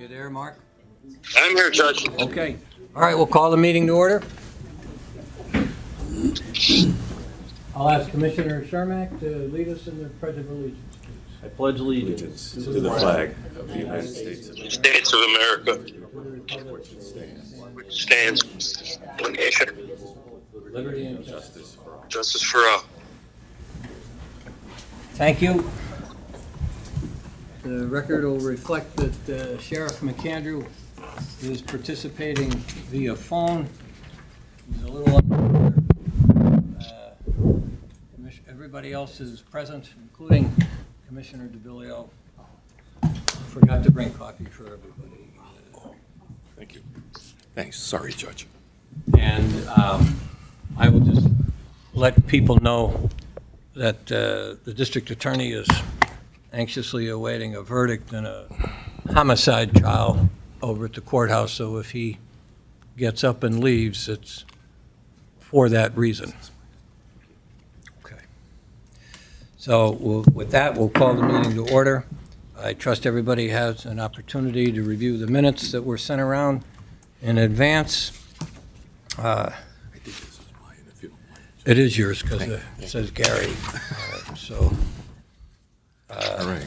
you there, Mark? I'm here, Judge. Okay. All right, we'll call the meeting to order. I'll ask Commissioner Shermack to lead us in the Pledge of Allegiance, please. I pledge allegiance to the flag of the United States of States of America, which stands one nation, Liberty and justice. justice for all. Thank you. The record will reflect that Sheriff McAndrew is participating via phone. He's a little under. Everybody else is present, including Commissioner DeBillio. Forgot to bring coffee for everybody. Thank you. Thanks. Sorry, Judge. And I will just let people know that the district attorney is anxiously awaiting a verdict in a homicide trial over at the courthouse, so if he gets up and leaves, it's for that reason. Okay. So with that, we'll call the meeting to order. I trust everybody has an opportunity to review the minutes that were sent around in advance. I think this is mine, if you don't mind. It is yours because it says Gary. So All right.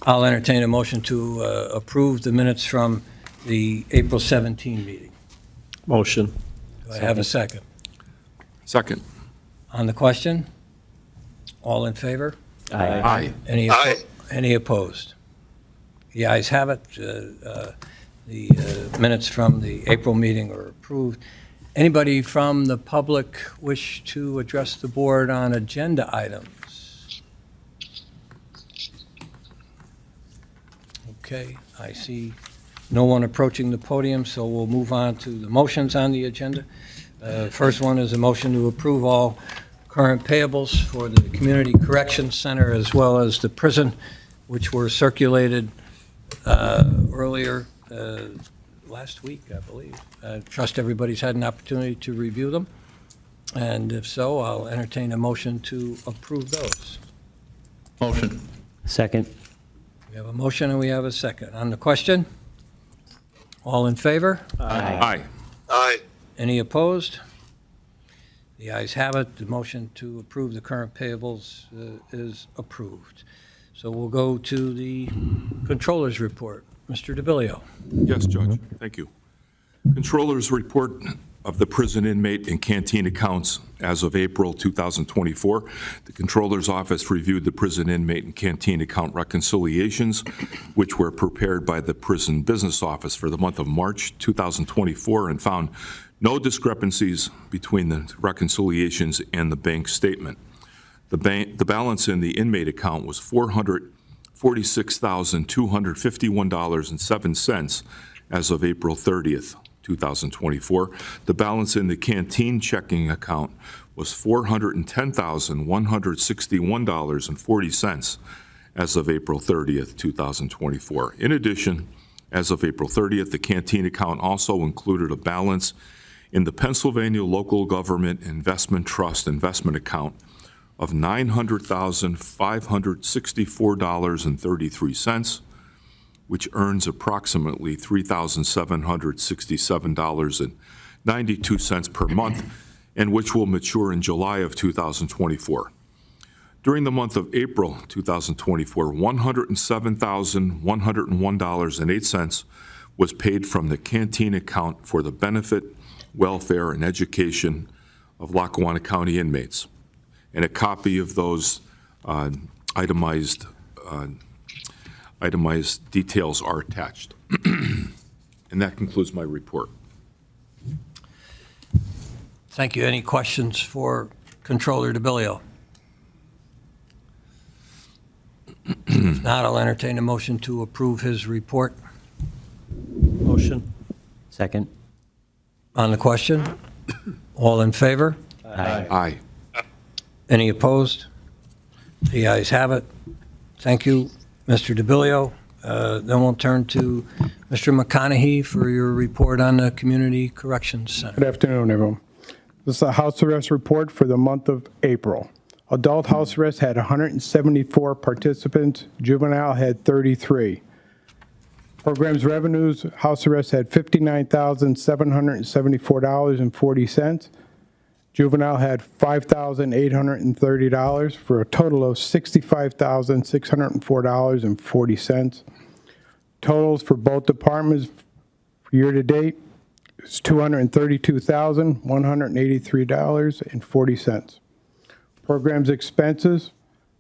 I'll entertain a motion to approve the minutes from the April 17 meeting. motion. Do I have a second? Second. On the question? All in favor? Aye. Any opposed? The ayes have it. The minutes from the April meeting are approved. Anybody from the public wish to address the board on agenda items? Okay, I see no one approaching the podium, so we'll move on to the motions on the agenda. First one is a motion to approve all current payables for the Community Corrections Center as well as the prison, which were circulated earlier last week, I believe. I trust everybody's had an opportunity to review them, and if so, I'll entertain a motion to approve those. Motion. Second. We have a motion and we have a second. On the question? All in favor? Aye. Aye. Any opposed? The ayes have it. The motion to approve the current payables is approved. So we'll go to the Controller's report. Mr. DeBillio. Yes, Judge. Thank you. Controller's report of the prison inmate and canteen accounts as of April 2024. The Controller's office reviewed the prison inmate and canteen account reconciliations, which were prepared by the prison business office for the month of March 2024 and found no discrepancies between the reconciliations and the bank statement. The balance in the inmate account was $446,251.07 as of April 30th, 2024. The balance in the canteen checking account was $410,161.40 as of April 30th, 2024. In addition, as of April 30th, the canteen account also included a balance in the Pennsylvania Local Government Investment Trust investment account of $900,564.33, which earns approximately $3,767.92 per month, and which will mature in July of 2024. During the month of April 2024, $107,101.08 was paid from the canteen account for the benefit, welfare, and education of Lackawanna County inmates. And a copy of those itemized details are attached. And that concludes my report. Thank you. Any questions for Controller DeBillio? If not, I'll entertain a motion to approve his report. Motion. Second. On the question? All in favor? Aye. Any opposed? The ayes have it. Thank you, Mr. DeBillio. Then we'll turn to Mr. McConaughey for your report on the Community Corrections Center. Good afternoon, everyone. This is a house arrest report for the month of April. Adult house arrest had 174 participants. Juvenile had 33. Programs revenues, house arrest had $59,774.40. Juvenile had $5,830 for a total of $65,604.40. Totals for both departments for year-to-date is $232,183.40. Programs expenses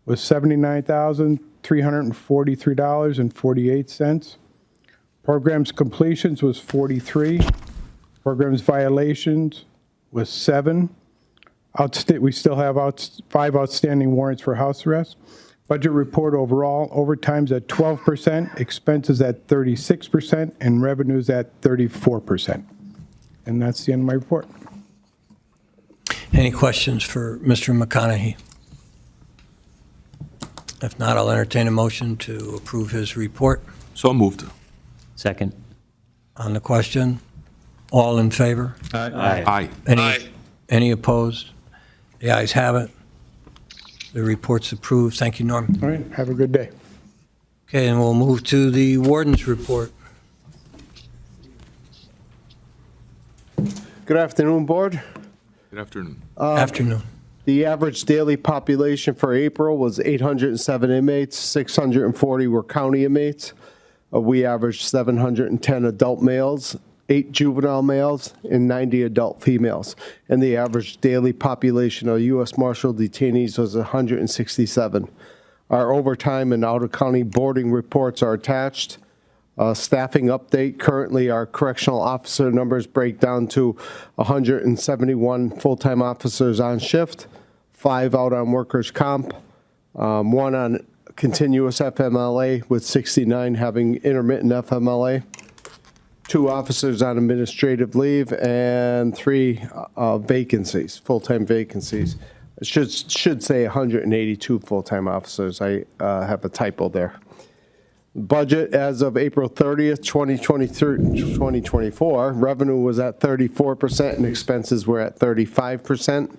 was $79,343.48. Programs completions was 43. Programs violations was 7. We still have 5 outstanding warrants for house arrest. Budget report overall, overtime's at 12%, expenses at 36%, and revenues at 34%. And that's the end of my report. Any questions for Mr. McConaughey? If not, I'll entertain a motion to approve his report. So moved. Second. On the question, all in favor? Aye. Aye. Any opposed? The ayes have it. The report's approved. Thank you, Norm. All right, have a good day. Okay, and we'll move to the warden's report. Good afternoon, Board. Good afternoon. Afternoon. The average daily population for April was 807 inmates, 640 were county inmates. We averaged 710 adult males, 8 juvenile males, and 90 adult females. And the average daily population of U.S. Marshal detainees was 167. Our overtime and out-of-county boarding reports are attached. Staffing update, currently our correctional officer numbers break down to 171 full-time officers on shift, 5 out on workers' comp, 1 on continuous FMLA with 69 having intermittent FMLA, 2 officers on administrative leave, and 3 vacancies, full-time vacancies. It should say 182 full-time officers. I have a typo there. Budget as of April 30th, 2024, revenue was at 34% and expenses were at 35%.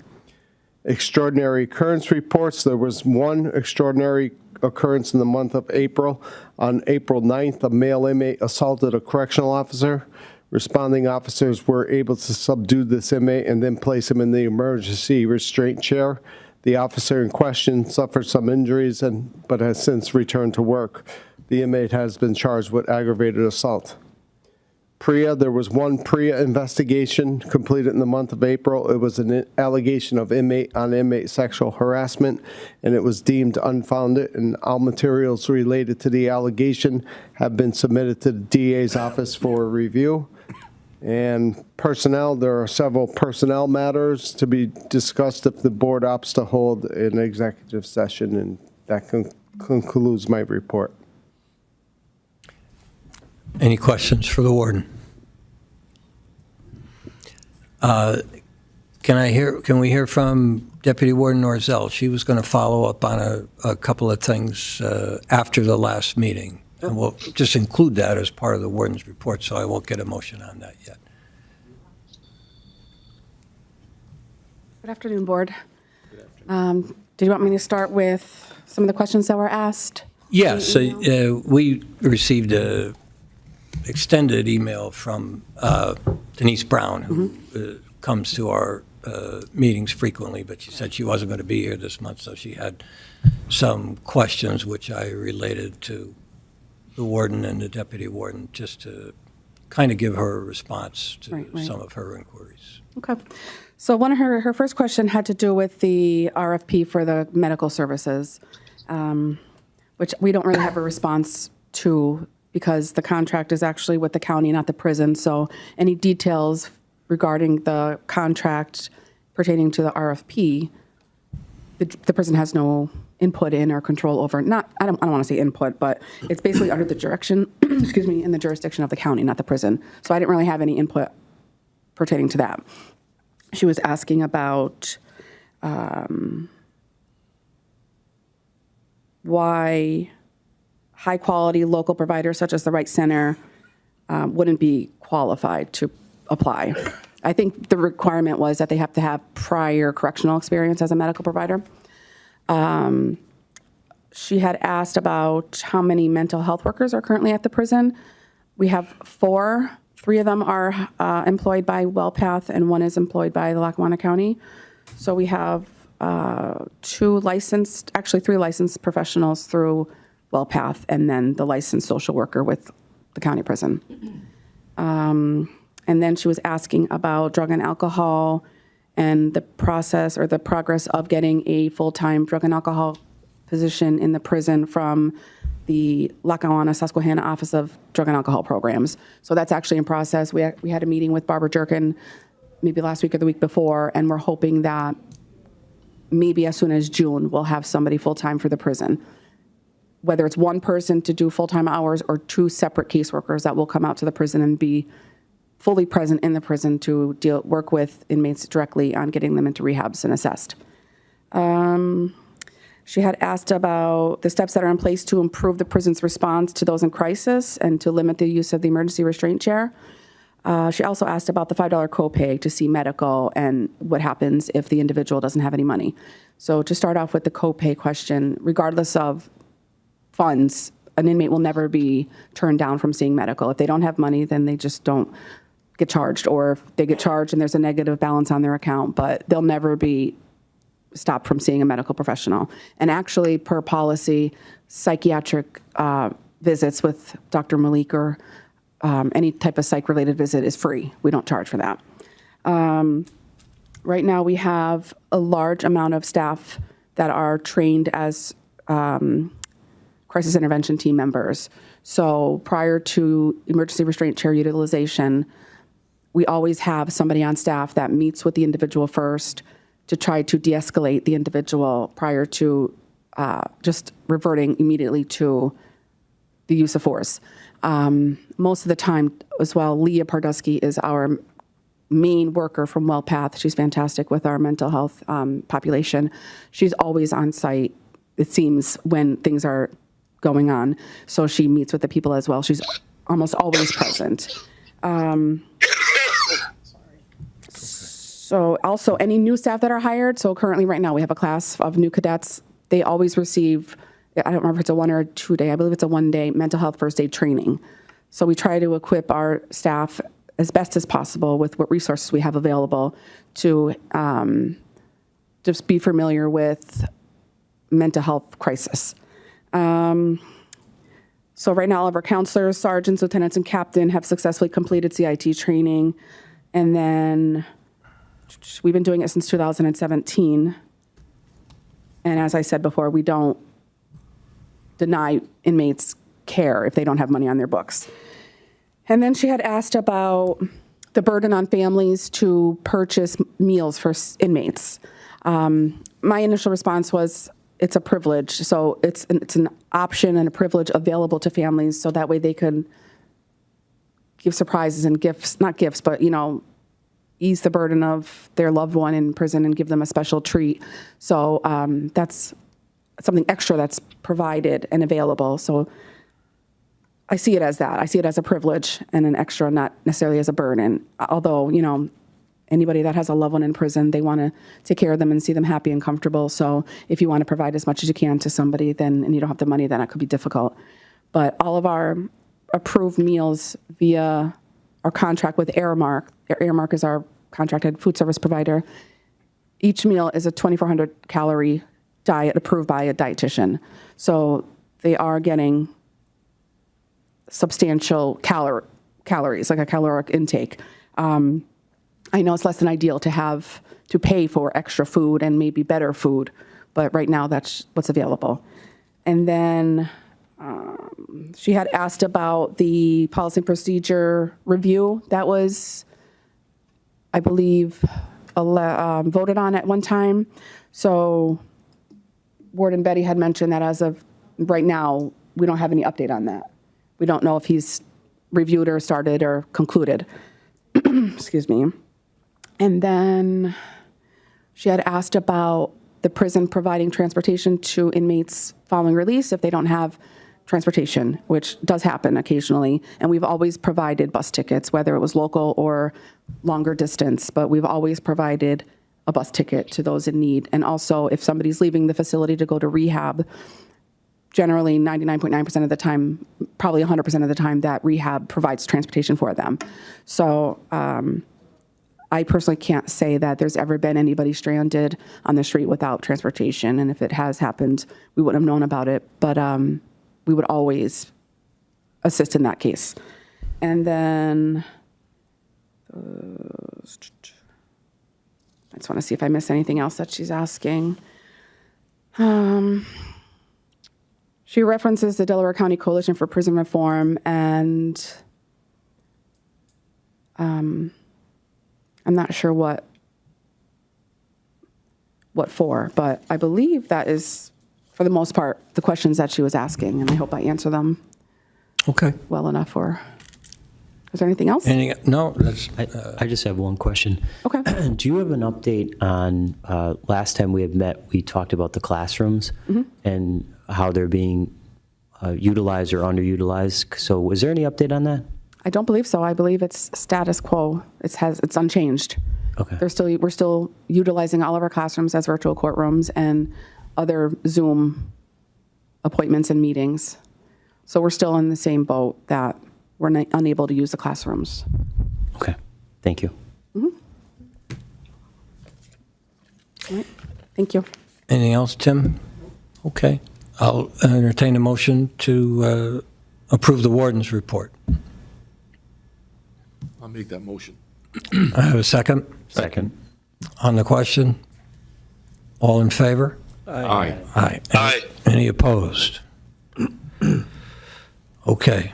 Extraordinary occurrence reports, there was 1 extraordinary occurrence in the month of April. On April 9th, a male inmate assaulted a correctional officer. Responding officers were able to subdue this inmate and then place him in the emergency restraint chair. The officer in question suffered some injuries but has since returned to work. The inmate has been charged with aggravated assault. PREA, there was 1 PREA investigation completed in the month of April. It was an allegation of inmate sexual harassment, and it was deemed unfounded, and all materials related to the allegation have been submitted to the DA's office for review. And personnel, there are several personnel matters to be discussed if the board opts to hold an executive session, and that concludes my report. Any questions for the warden? Can we hear from Deputy Warden Norzell? She was going to follow up on a couple of things after the last meeting. And we'll just include that as part of the warden's report, so I won't get a motion on that yet. Good afternoon, Board. Do you want me to start with some of the questions that were asked? Yes, we received a extended email from Denise Brown, who comes to our meetings frequently, but she said she wasn't going to be here this month, so she had some questions which I related to the warden and the deputy warden, just to kind of give her a response to Right. some of her inquiries. Okay. So one of her first question had to do with the RFP for the medical services, which we don't really have a response to because the contract is actually with the county, not the prison. So any details regarding the contract pertaining to the RFP, the prison has no input in or control over. I don't want to say input, but it's basically under the direction, excuse me, in the jurisdiction of the county, not the prison. So I didn't really have any input pertaining to that. She was asking about why high-quality local providers such as the Wright Center wouldn't be qualified to apply. I think the requirement was that they have to have prior correctional experience as a medical provider. She had asked about how many mental health workers are currently at the prison. We have four. Three of them are employed by WellPath, and one is employed by the Lackawanna County. So we have three licensed professionals through WellPath, and then the licensed social worker with the county prison. And then she was asking about drug and alcohol and the process or the progress of getting a full-time drug and alcohol position in the prison from the Lackawanna, Susquehanna Office of Drug and Alcohol Programs. So that's actually in process. We had a meeting with Barbara Jerkin maybe last week or the week before, and we're hoping that maybe as soon as June, we'll have somebody full-time for the prison. Whether it's one person to do full-time hours or two separate caseworkers that will come out to the prison and be fully present in the prison to work with inmates directly on getting them into rehabs and assessed. She had asked about the steps that are in place to improve the prison's response to those in crisis and to limit the use of the emergency restraint chair. She also asked about the $5 copay to see medical and what happens if the individual doesn't have any money. So to start off with the copay question, regardless of funds, an inmate will never be turned down from seeing medical. If they don't have money, then they just don't get charged, or if they get charged and there's a negative balance on their account, but they'll never be stopped from seeing a medical professional. And actually, per policy, psychiatric visits with Dr. Malik or any type of psych-related visit is free. We don't charge for that. Right now, we have a large amount of staff that are trained as crisis intervention team members. So prior to emergency restraint chair utilization, we always have somebody on staff that meets with the individual first to try to de-escalate the individual prior to just reverting immediately to the use of force. Most of the time as well, Leah Pardusky is our main worker from WellPath. She's fantastic with our mental health population. She's always on site, it seems, when things are going on. So she meets with the people as well. She's almost always present. So also any new staff that are hired, so currently right now we have a class of new cadets. They always receive, I don't remember if it's a 1 or 2 day, I believe it's a 1 day mental health first aid training. So we try to equip our staff as best as possible with what resources we have available to just be familiar with mental health crisis. So right now all of our counselors, sergeants, lieutenants, and captain have successfully completed CIT training. And then we've been doing it since 2017. And as I said before, we don't deny inmates care if they don't have money on their books. And then she had asked about the burden on families to purchase meals for inmates. My initial response was, it's a privilege. So it's an option and a privilege available to families, so that way they can give surprises and gifts, not gifts, but, ease the burden of their loved one in prison and give them a special treat. So that's something extra that's provided and available. So I see it as that. I see it as a privilege and an extra, not necessarily as a burden. Although, anybody that has a loved one in prison, they want to take care of them and see them happy and comfortable. So if you want to provide as much as you can to somebody, and you don't have the money, then it could be difficult. But all of our approved meals via our contract with Airmark, Airmark is our contracted food service provider, each meal is a 2,400 calorie diet approved by a dietitian. So they are getting substantial calories, like a caloric intake. I know it's less than ideal to pay for extra food and maybe better food, but right now that's what's available. And then she had asked about the policy and procedure review that was, I believe, voted on at one time. So Warden Betty had mentioned that as of right now, we don't have any update on that. We don't know if he's reviewed or started or concluded. Excuse me. And then she had asked about the prison providing transportation to inmates following release if they don't have transportation, which does happen occasionally. And we've always provided bus tickets, whether it was local or longer distance, but we've always provided a bus ticket to those in need. And also, if somebody's leaving the facility to go to rehab, generally 99.9% of the time, probably 100% of the time, that rehab provides transportation for them. So I personally can't say that there's ever been anybody stranded on the street without transportation. And if it has happened, we wouldn't have known about it. But we would always assist in that case. And then I just want to see if I miss anything else that she's asking. She references the Delaware County Coalition for Prison Reform, and I'm not sure what for, but I believe that is, for the most part, the questions that she was asking, and I hope I answer them Okay. well enough. Or is there anything else? No, that's, I just have one question. Okay. Do you have an update on, last time we had met, we talked about the classrooms and how they're being utilized or underutilized. So is there any update on that? I don't believe so. I believe it's status quo. It's unchanged. Okay. We're still utilizing all of our classrooms as virtual courtrooms and other Zoom appointments and meetings. So we're still in the same boat that we're unable to use the classrooms. Okay. Thank you. All right. Thank you. anything else, Tim? Okay. I'll entertain a motion to approve the warden's report. I'll make that motion. I have a second. Second. On the question? All in favor? Aye. Aye. Aye. Any opposed? Okay.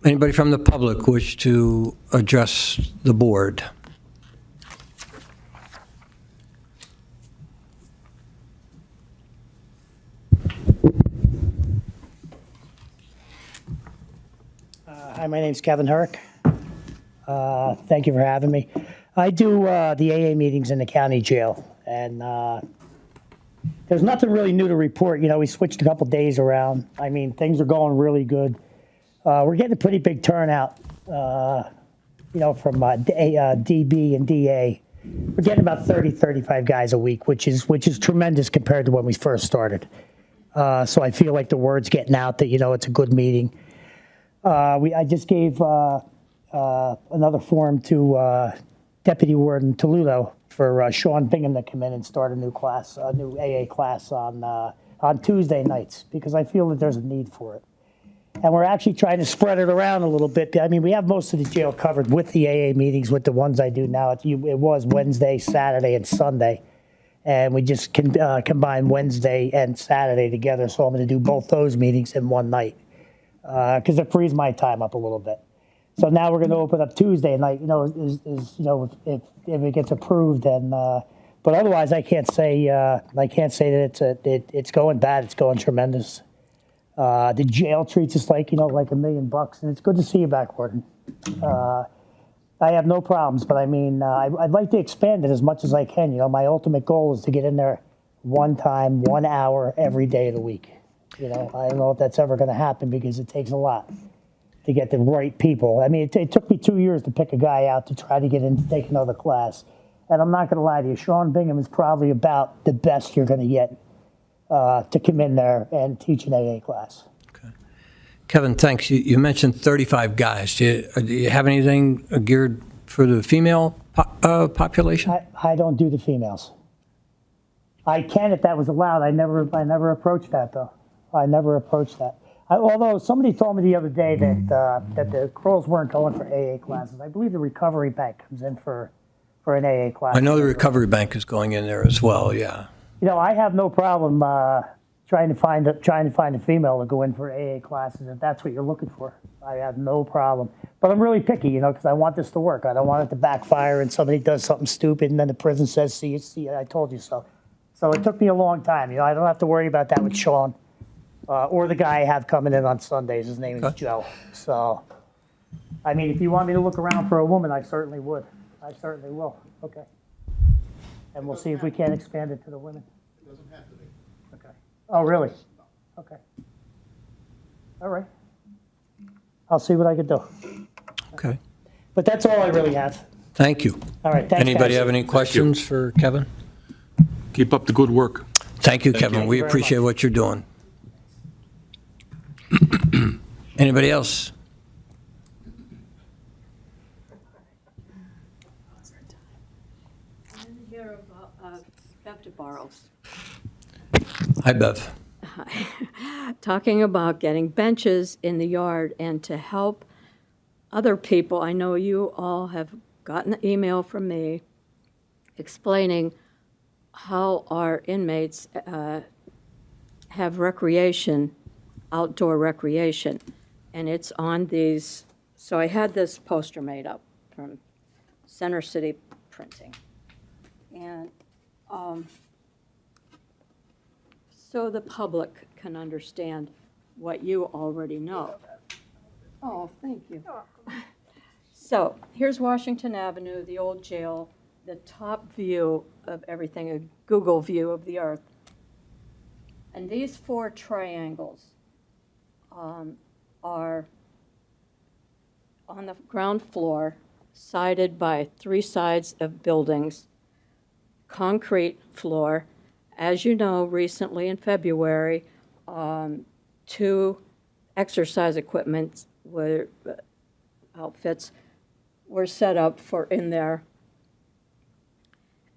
Anybody from the public wish to address the board? Hi, my name's Kevin Herrick. Thank you for having me. I do the AA meetings in the county jail, and there's nothing really new to report. You know, we switched a couple days around. I mean, things are going really good. We're getting a pretty big turnout, you know, from DB and DA. We're getting about 30, 35 guys a week, which is tremendous compared to when we first started. So I feel like the word's getting out that, you know, it's a good meeting. I just gave another form to Deputy Warden Toledo for Sean Bingham to come in and start a new class, a new AA class on Tuesday nights, because I feel that there's a need for it. And we're actually trying to spread it around a little bit. I mean, we have most of the jail covered with the AA meetings, with the ones I do now. It was Wednesday, Saturday, and Sunday. And we just combine Wednesday and Saturday together. So I'm going to do both those meetings in one night, because it frees my time up a little bit. So now we're going to open up Tuesday night. You know, you know, if it gets approved, then. But otherwise, I can't say that it's going bad. It's going tremendous. The jail treats us like, you know, like $1 million, and it's good to see you back, Warden. I have no problems, but I mean, I'd like to expand it as much as I can. You know, my ultimate goal is to get in there 1 hour every day of the week. You know, I don't know if that's ever going to happen because it takes a lot to get the right people. I mean, it took me 2 years to pick a guy out to try to get in to take another class. And I'm not going to lie to you, Sean Bingham is probably about the best you're going to get to come in there and teach an AA class. Kevin, thanks. You mentioned 35 guys. Do you have anything geared for the female population? I don't do the females. I can if that was allowed. I never approached that, though. I never approached that. Although somebody told me the other day that the girls weren't going for AA classes. I believe the Recovery Bank comes in for an AA class. I know the Recovery Bank is going in there as well, yeah. You know, I have no problem trying to find a female to go in for AA classes if that's what you're looking for. I have no problem. But I'm really picky, you know, because I want this to work. I don't want it to backfire and somebody does something stupid and then the prison says, see, I told you so. So it took me a long time. You know, I don't have to worry about that with Sean. Or the guy I have coming in on Sundays. His name is Joe. So, I mean, if you want me to look around for a woman, I certainly would. I certainly will. Okay. And we'll see if we can expand it to the women. It doesn't have to be. Okay. Oh, really? Okay. All right. I'll see what I can do. Okay. But that's all I really have. Thank you. All right. Thanks, Anybody guys. have any questions for Kevin? Keep up the good work. Thank you, Kevin. We very appreciate much. what you're doing. Anybody else? Hear about Bev Barrows Hi, Bev. talking about getting benches in the yard and to help other people. I know you all have gotten an email from me explaining how our inmates have recreation, outdoor recreation, and it's on these. So I had this poster made up from Center City Printing. And so the public can understand what you already know. Oh, thank you. So here's Washington Avenue, the old jail, the top view of everything, a Google view of the earth. And these 4 triangles are on the ground floor, sided by 3 sides of buildings, concrete floor. As you know, recently in February, 2 exercise equipment outfits were set up for in there.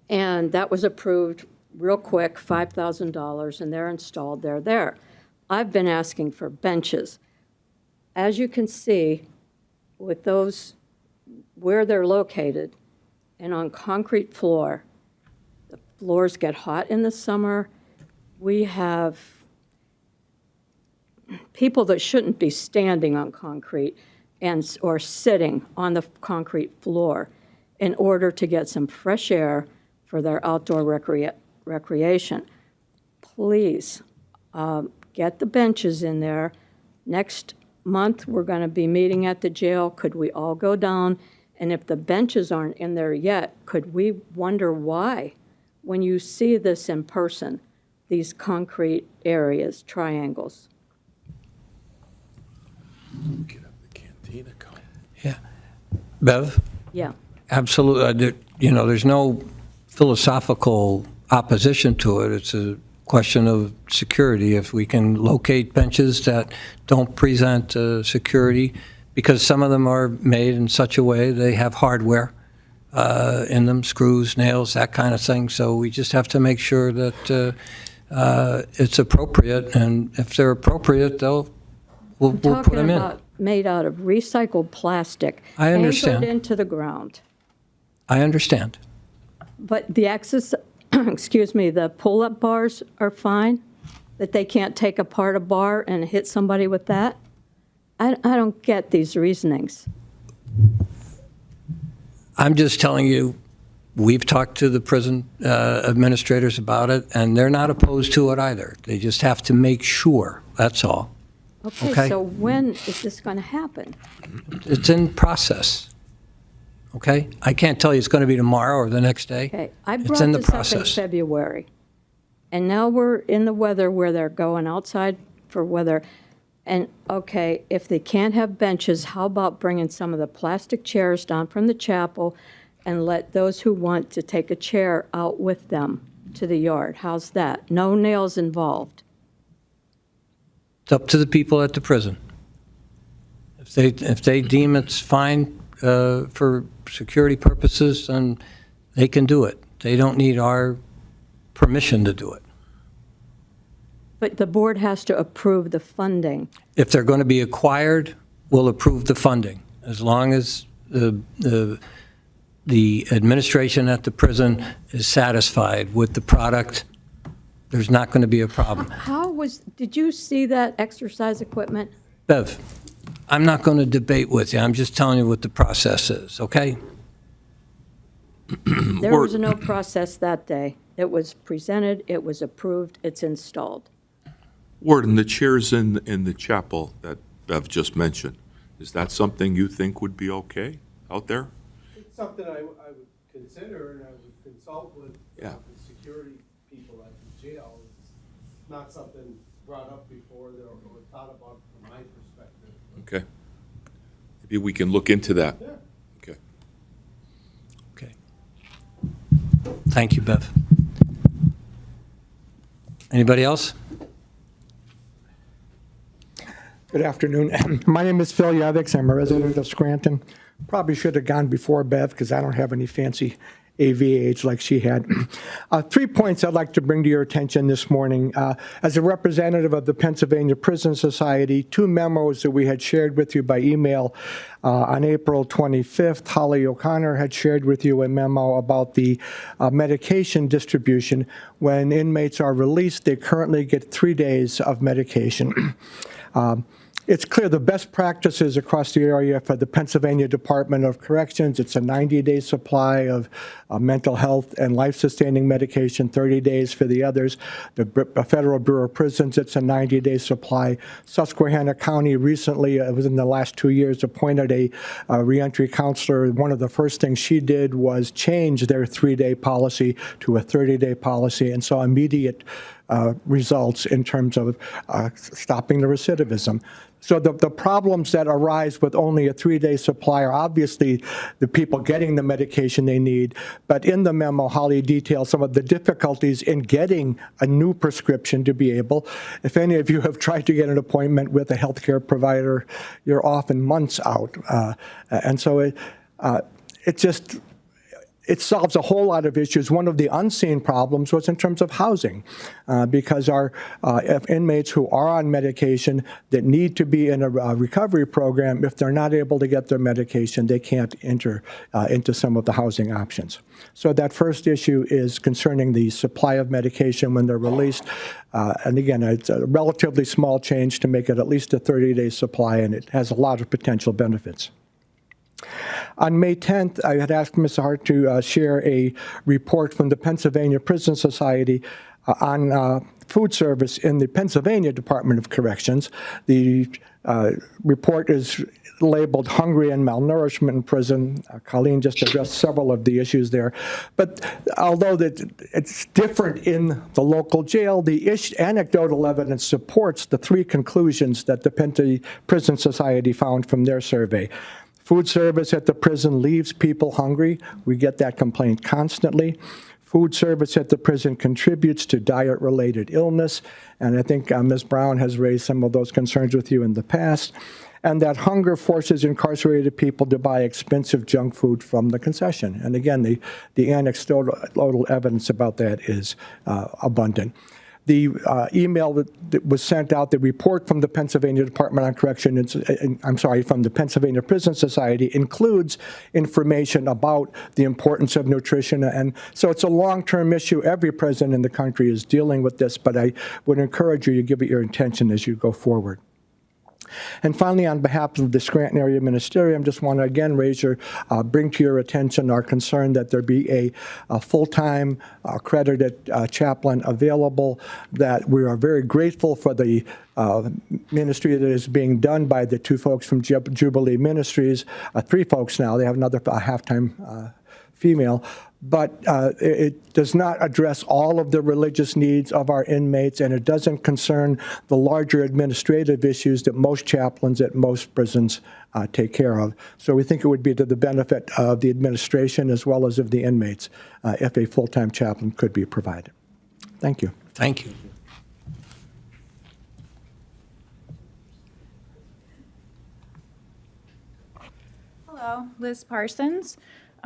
And that was approved real quick, $5,000, and they're installed. They're there. I've been asking for benches. As you can see, with those, where they're located, and on concrete floor, the floors get hot in the summer. We have people that shouldn't be standing on concrete or sitting on the concrete floor in order to get some fresh air for their outdoor recreation. Please, get the benches in there. Next month, we're going to be meeting at the jail. Could we all go down? And if the benches aren't in there yet, could we wonder why? When you see this in person, these concrete areas, triangles. Get up the canteen account. Yeah. Bev? Yeah. Absolutely. There's no philosophical opposition to it. It's a question of security. If we can locate benches that don't present security, because some of them are made in such a way, they have hardware in them, screws, nails, that kind of thing. So we just have to make sure that it's appropriate. And if they're appropriate, we'll put Talking them in. about made out of recycled plastic. I understand. Anchored into the ground. I understand. But the the pull-up bars are fine, that they can't take apart a bar and hit somebody with that? I don't get these reasonings. I'm just telling you, we've talked to the prison administrators about it, and they're not opposed to it either. They just have to make sure, that's all. Okay, Okay. so when is this going to happen? It's in process, okay? I can't tell you it's going to be tomorrow or the next day. Okay, I It's brought in the this up in process. February, and now we're in the weather where they're going outside for weather. And, okay, if they can't have benches, how about bringing some of the plastic chairs down from the chapel and let those who want to take a chair out with them to the yard? How's that? No nails involved. It's up to the people at the prison. If they deem it's fine for security purposes, then they can do it. They don't need our permission to do it. But the board has to approve the funding. If they're going to be acquired, we'll approve the funding, as long as the administration at the prison is satisfied with the product. There's not going to be a problem. Did you see that exercise equipment? Bev, I'm not going to debate with you. I'm just telling you what the process is, okay? There was no process that day. It was presented, it was approved, it's installed. Warden, the chairs in the chapel that Bev just mentioned, is that something you think would be okay out there? It's something I would consider, and I would consult with Yeah. the security people at the jail. It's not something brought up before or thought about from my perspective. Okay. Maybe we can look into that. Yeah. Okay. Okay. Thank you, Bev. Anybody else? Good afternoon. My name is Phil Yaviks. I'm a resident of Scranton. Probably should have gone before Bev because I don't have any fancy AVH like she had. 3 points I'd like to bring to your attention this morning. As a representative of the Pennsylvania Prison Society, 2 memos that we had shared with you by email on April 25th. Holly O'Connor had shared with you a memo about the medication distribution. When inmates are released, they currently get 3 days of medication. It's clear the best practices across the area for the Pennsylvania Department of Corrections, it's a 90-day supply of mental health and life-sustaining medication, 30 days for the others. The Federal Bureau of Prisons, it's a 90-day supply. Susquehanna County recently, within the last 2 years, appointed a reentry counselor. One of the first things she did was change their 3-day policy to a 30-day policy and saw immediate results in terms of stopping the recidivism. So the problems that arise with only a 3-day supply are obviously the people getting the medication they need. But in the memo, Holly details some of the difficulties in getting a new prescription to be able. If any of you have tried to get an appointment with a healthcare provider, you're often months out. And so it solves a whole lot of issues. One of the unseen problems was in terms of housing, because our inmates who are on medication that need to be in a recovery program, if they're not able to get their medication, they can't enter into some of the housing options. So that first issue is concerning the supply of medication when they're released. And again, it's a relatively small change to make it at least a 30-day supply, and it has a lot of potential benefits. On May 10th, I had asked Ms. Hart to share a report from the Pennsylvania Prison Society on food service in the Pennsylvania Department of Corrections. The report is labeled Hungry and Malnourishment in Prison. Colleen just addressed several of the issues there. But although it's different in the local jail, the anecdotal evidence supports the 3 conclusions that the Pennsylvania Prison Society found from their survey. Food service at the prison leaves people hungry. We get that complaint constantly. Food service at the prison contributes to diet-related illness, and I think Ms. Brown has raised some of those concerns with you in the past, and that hunger forces incarcerated people to buy expensive junk food from the concession. And again, the anecdotal evidence about that is abundant. The email that was sent out, the report from the Pennsylvania Department of Corrections, from the Pennsylvania Prison Society, includes information about the importance of nutrition. And so it's a long-term issue. Every prison in the country is dealing with this, but I would encourage you to give it your attention as you go forward. And finally, on behalf of the Scranton Area Ministerium, just want to again bring to your attention our concern that there be a full-time accredited chaplain available, that we are very grateful for the ministry that is being done by the 2 folks from Jubilee Ministries, 3 folks now, they have another half-time female, but it does not address all of the religious needs of our inmates, and it doesn't concern the larger administrative issues that most chaplains at most prisons take care of. So we think it would be to the benefit of the administration as well as of the inmates if a full-time chaplain could be provided. Thank you. Thank you. Hello, Liz Parsons.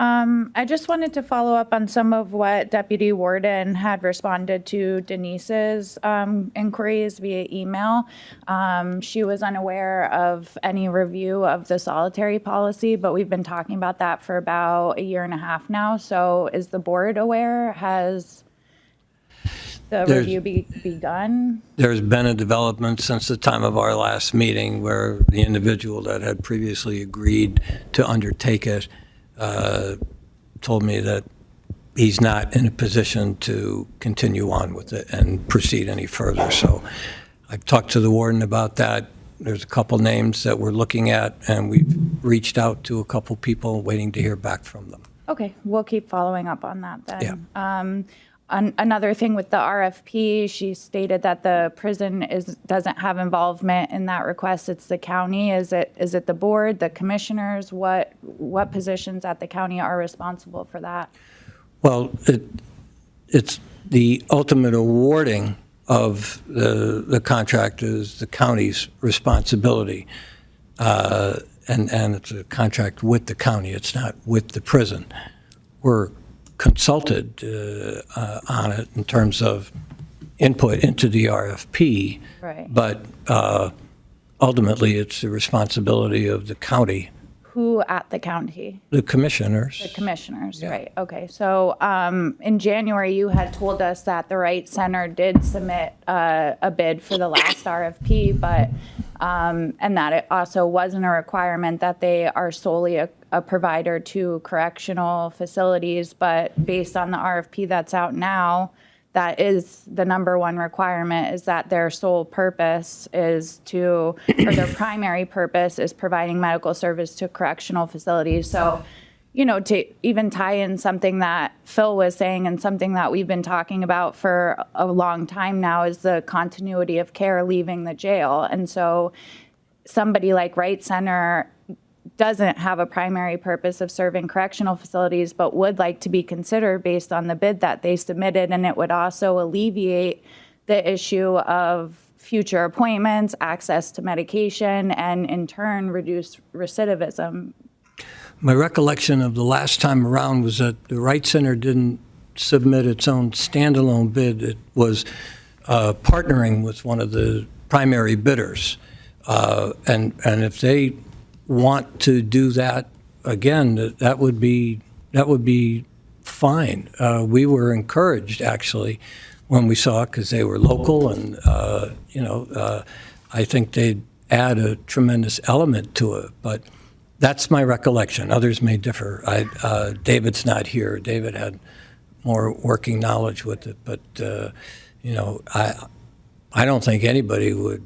I just wanted to follow up on some of what Deputy Warden had responded to Denise's inquiries via email. She was unaware of any review of the solitary policy, but we've been talking about that for about 1.5 years now. So is the board aware? Has the review begun? There's been a development since the time of our last meeting where the individual that had previously agreed to undertake it told me that he's not in a position to continue on with it and proceed any further. So I've talked to the warden about that. There's a couple names that we're looking at, and we've reached out to a couple people waiting to hear back from them. Okay, we'll keep following up on that then. Yeah. Another thing with the RFP, she stated that the prison doesn't have involvement in that request. It's the county. Is it the board, the commissioners? What positions at the county are responsible for that? Well, it's the ultimate awarding of the contract is the county's responsibility. And it's a contract with the county, it's not with the prison. We're consulted on it in terms of input into the RFP. Right. But ultimately, it's the responsibility of the county, Who at the county? the commissioners. The commissioners, Yeah. right, okay. So in January, you had told us that the Wright Center did submit a bid for the last RFP, but, and that it also wasn't a requirement that they are solely a provider to correctional facilities, but based on the RFP that's out now, that is the number one requirement, is that their sole purpose is to, or their primary purpose is providing medical service to correctional facilities. So, you know, to even tie in something that Phil was saying and something that we've been talking about for a long time now is the continuity of care leaving the jail. And so somebody like Wright Center doesn't have a primary purpose of serving correctional facilities, but would like to be considered based on the bid that they submitted. And it would also alleviate the issue of future appointments, access to medication, and in turn, reduce recidivism. My recollection of the last time around was that the Wright Center didn't submit its own standalone bid. It was partnering with one of the primary bidders. And if they want to do that again, that would be fine. We were encouraged, actually, when we saw it, because they were local, and I think they'd add a tremendous element to it. But that's my recollection. Others may differ. David's not here. David had more working knowledge with it, but I don't think anybody would.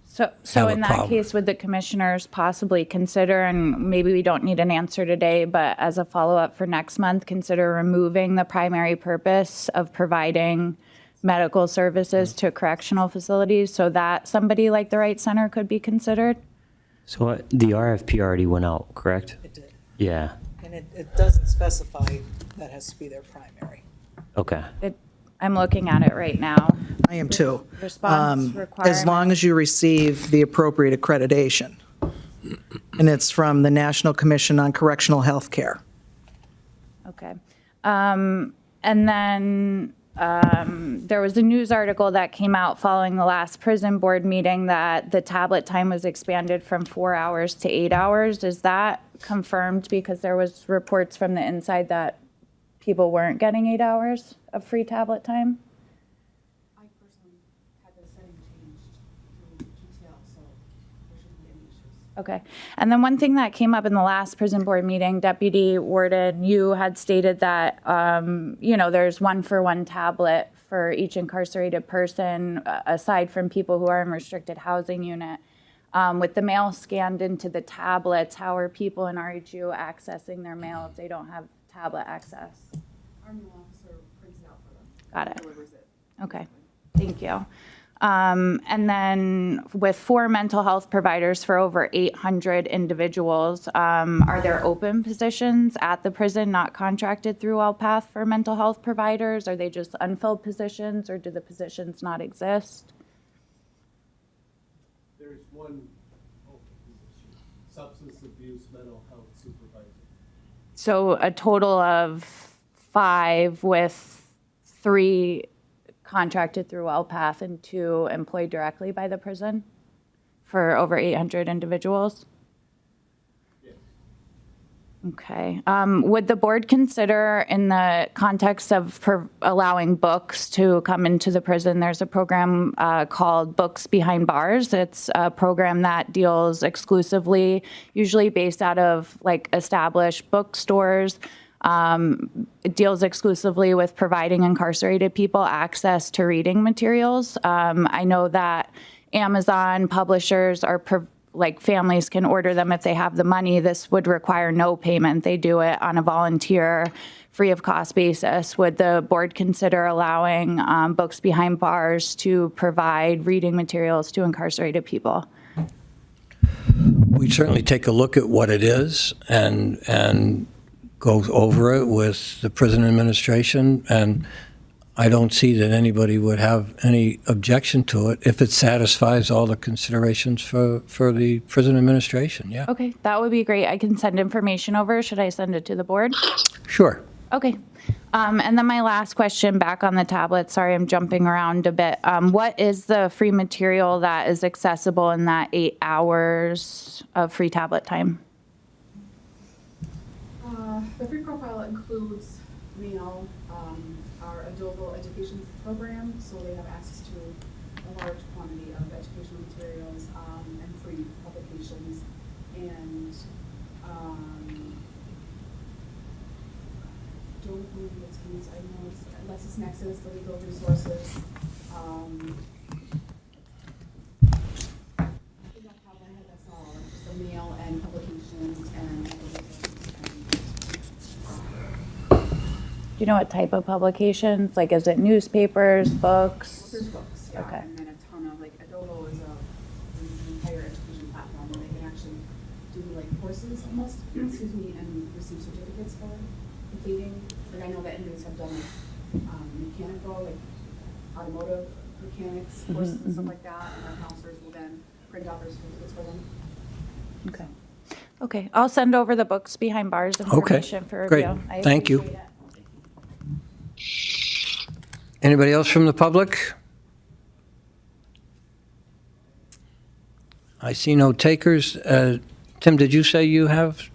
So have a in that problem. case, would the commissioners possibly consider, and maybe we don't need an answer today, but as a follow-up for next month, consider removing the primary purpose of providing medical services to correctional facilities so that somebody like the Wright Center could be considered? So the RFP already went out, correct? It did. Yeah, And it doesn't specify that has to be their primary. okay. I'm looking at it right now. I am too. Response As requirement. long as you receive the appropriate accreditation. And it's from the National Commission on Correctional Health Care. Okay. And then there was a news article that came out following the last prison board meeting that the tablet time was expanded from 4 hours to 8 hours. Is that confirmed? Because there was reports from the inside that people weren't getting 8 hours of free tablet time? I personally had the setting changed to detail, so there shouldn't be any issues. Okay. And then one thing that came up in the last prison board meeting, Deputy Warden, you had stated that, there's 1-for-1 tablet for each incarcerated person, aside from people who are in restricted housing unit. With the mail scanned into the tablets, how are people in RHU accessing their mail if they don't have tablet access? Our new officer prints it out for them. Got it. Delivers it. Okay, thank you. And then with 4 mental health providers for over 800 individuals, are there open positions at the prison not contracted through LPATH for mental health providers? Are they just unfilled positions, or do the positions not exist? There's one open position, substance abuse mental health supervisor. So a total of 5 with 3 contracted through LPATH and 2 employed directly by the prison for over 800 individuals? Yes. Okay. Would the board consider, in the context of allowing books to come into the prison, there's a program called Books Behind Bars. It's a program that deals exclusively, usually based out of like established bookstores. It deals exclusively with providing incarcerated people access to reading materials. I know that Amazon publishers are families can order them if they have the money. This would require no payment. They do it on a volunteer, free of cost basis. Would the board consider allowing Books Behind Bars to provide reading materials to incarcerated people? We'd certainly take a look at what it is and go over it with the prison administration. And I don't see that anybody would have any objection to it if it satisfies all the considerations for the prison administration, yeah. Okay, that would be great. I can send information over. Should I send it to the board? Sure. Okay. And then my last question back on the tablet. Sorry, I'm jumping around a bit. What is the free material that is accessible in that 8 hours of free tablet time? The free profile includes meal, our Adobo education program, so they have access to a large quantity of educational materials and free publications. And don't believe it's used, I know it's LexisNexis, the legal resources. I think off the top of my head, that's all, just the mail and publications and. Do you know what type of publications? Like, is it newspapers, books? There's books, yeah, Okay. and then a ton of, like, Adobo is an entire education platform where they can actually do like courses almost, excuse me, and receive certificates for completing. Like, I know that inmates have done mechanical, like automotive mechanics courses and stuff like that, and our counselors will then print out their certificates for them. Okay. Okay, I'll send over the books behind bars information for great. review. I Thank you. appreciate it. Anybody else from the public? I see no takers. Tim, did you say you have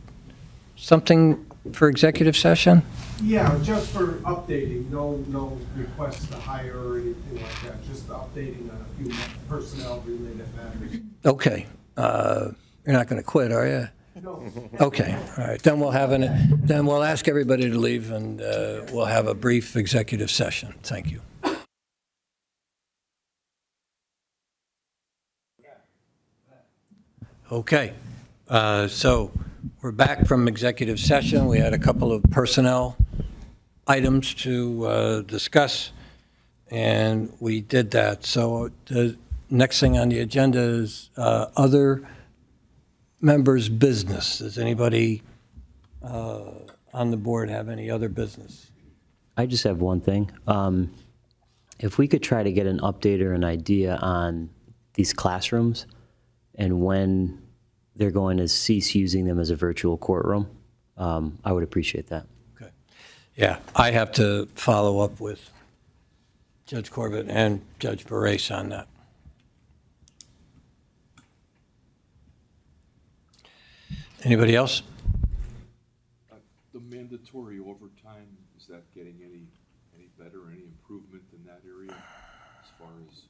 something for executive session? Yeah, just for updating, no requests to hire or anything like that, just updating on a few personnel-related matters. Okay. You're not going to quit, are you? No. Okay, all right. Then we'll ask everybody to leave, and we'll have a brief executive session. Thank you. Okay, so we're back from executive session. We had a couple of personnel items to discuss, and we did that. So the next thing on the agenda is other members' business. Does anybody on the board have any other business? I just have one thing. If we could try to get an update or an idea on these classrooms and when they're going to cease using them as a virtual courtroom, I would appreciate that. Okay. Yeah, I have to follow up with Judge Corbett and Judge Barres on that. Anybody else? The mandatory overtime, is that getting any better, any improvement in that area as far as?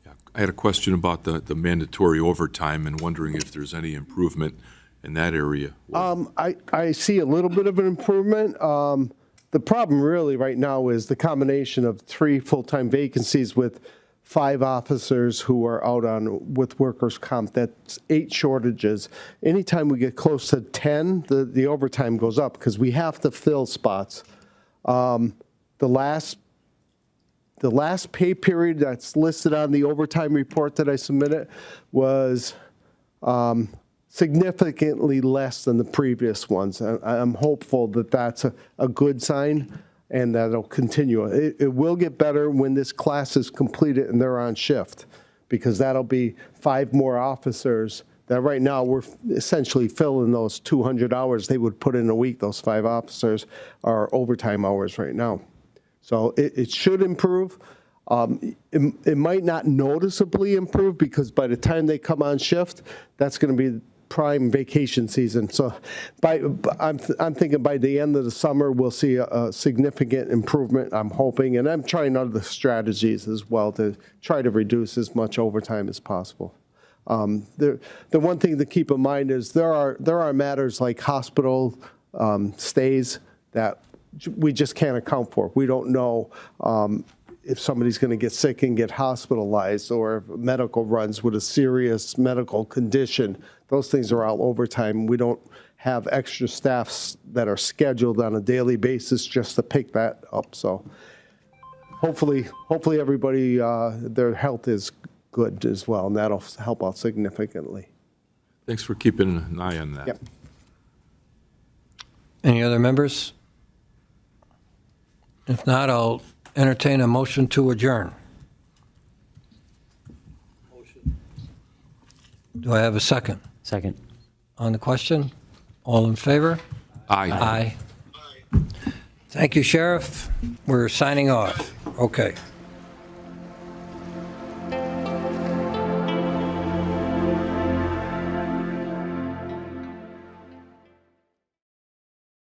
Yeah, I had a question about the mandatory overtime and wondering if there's any improvement in that area. I see a little bit of an improvement. The problem really right now is the combination of 3 full-time vacancies with 5 officers who are out with workers' comp. That's 8 shortages. Anytime we get close to 10, the overtime goes up because we have to fill spots. The last pay period that's listed on the overtime report that I submitted was significantly less than the previous ones. I'm hopeful that that's a good sign and that'll continue. It will get better when this class is completed and they're on shift, because that'll be 5 more officers that right now we're essentially filling those 200 hours they would put in a week. Those 5 officers are overtime hours right now. So it should improve. It might not noticeably improve because by the time they come on shift, that's going to be prime vacation season. So I'm thinking by the end of the summer, we'll see a significant improvement, I'm hoping. And I'm trying other strategies as well to try to reduce as much overtime as possible. The one thing to keep in mind is there are matters like hospital stays that we just can't account for. We don't know if somebody's going to get sick and get hospitalized, or medical runs with a serious medical condition. Those things are all overtime. We don't have extra staffs that are scheduled on a daily basis just to pick that up. So hopefully everybody, their health is good as well, and that'll help out significantly. Thanks for keeping an eye on that. Yep. Any other members? If not, I'll entertain a motion to adjourn. Do I have a second? Second. On the question? All in favor? Aye. Aye. Thank you, Sheriff. We're signing off. Okay.